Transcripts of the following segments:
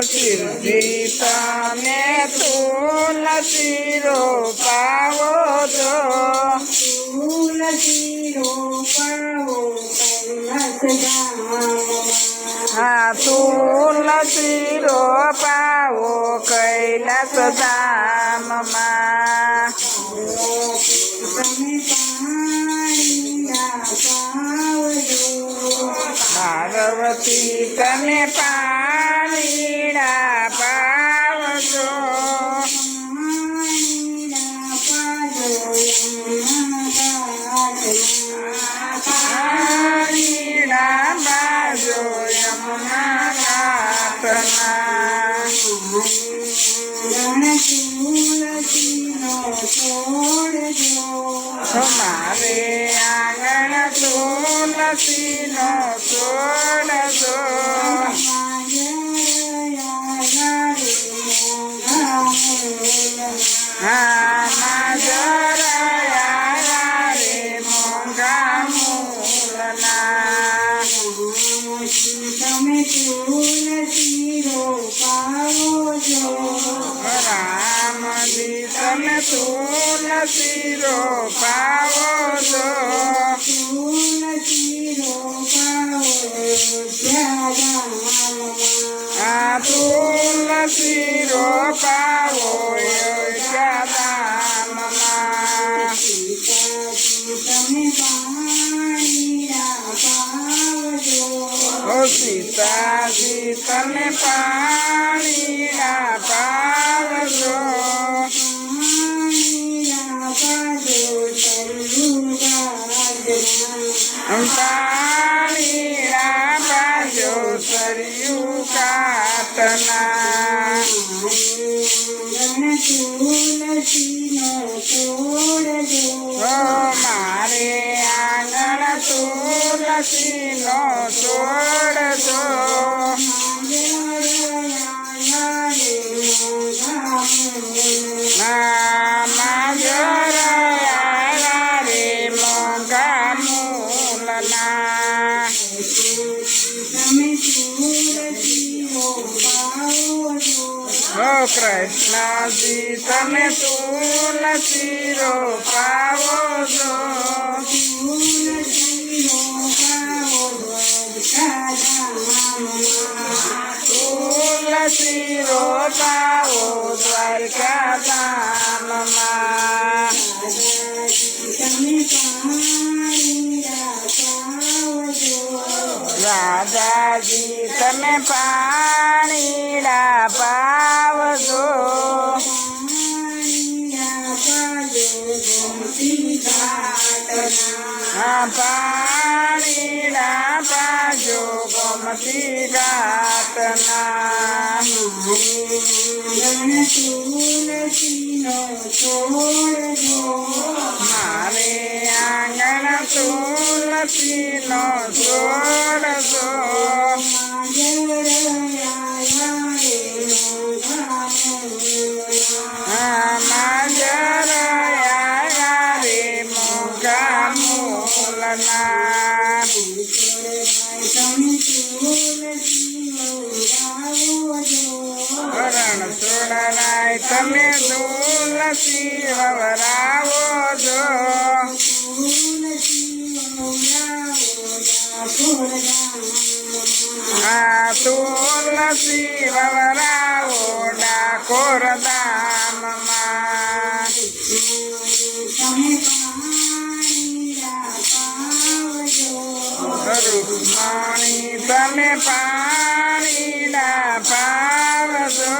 કીર્તિ તમે તુલસી રોપાવો છો તુલસી રોપાવો હા તુલસી રોપાવો કૈલાસ ધામમાં તમે પાણી પાવજો પાર્વતી તમે પાણીડા પાવજો પાણીડા બાજો યમુના ઘાટના મારે આંગણ તુલસીનો છોડજો હા માજરયા રે મોંઘા મૂલના તમે તુલસી રોપાવો છો રામજી તમે તુલસી રોપાવો છો તુલસી રોપાવો આ તુલસી રોપાવો ધામમાં તમે પાણી પાવજો ઓ સીતાજી તમે પાણીના પાવજો પાણીના બાજો સરયુ કાતના તુલસીનો છોડજો મારે આંગણ તુલસીનો છોડજો માજરયા રે મોંઘા મૂલના તમે તુલસી રોપાવો છો ઓ કૃષ્ણજી તમે તુલસી રોપાવો છો તુલસી રોપાવો તુલસી રોપાવો દ્વારકા ધામમાં તમે પાણી પાવજો રાજાજી તમે પાણીડા પાવજો હા પાણીડા પાજો ગોમતી ઘાટના તુલસીનો છોડજો મારે આંગણ તુલસીનો છોડજો હા માજરયા રે મોંઘા મૂલના વરણ છોડરાય તમે તુલસી વવરાવો છો આ તુલસી વવરાવો ડાકોર ધામમાં રૂકમણી તમે પાણીડા પાવજો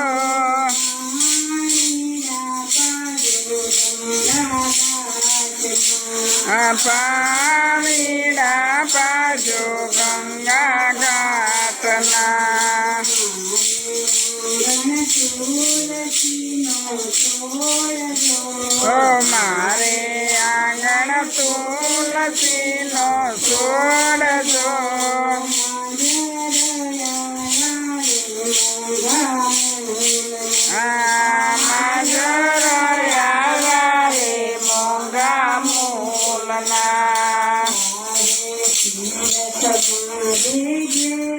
આ પાણીડા પાજો ગંગા ઘાટના ઓ મારે આંગણ તુલસીનો છોડ કૃષ્ણ તીરથમાં દેજે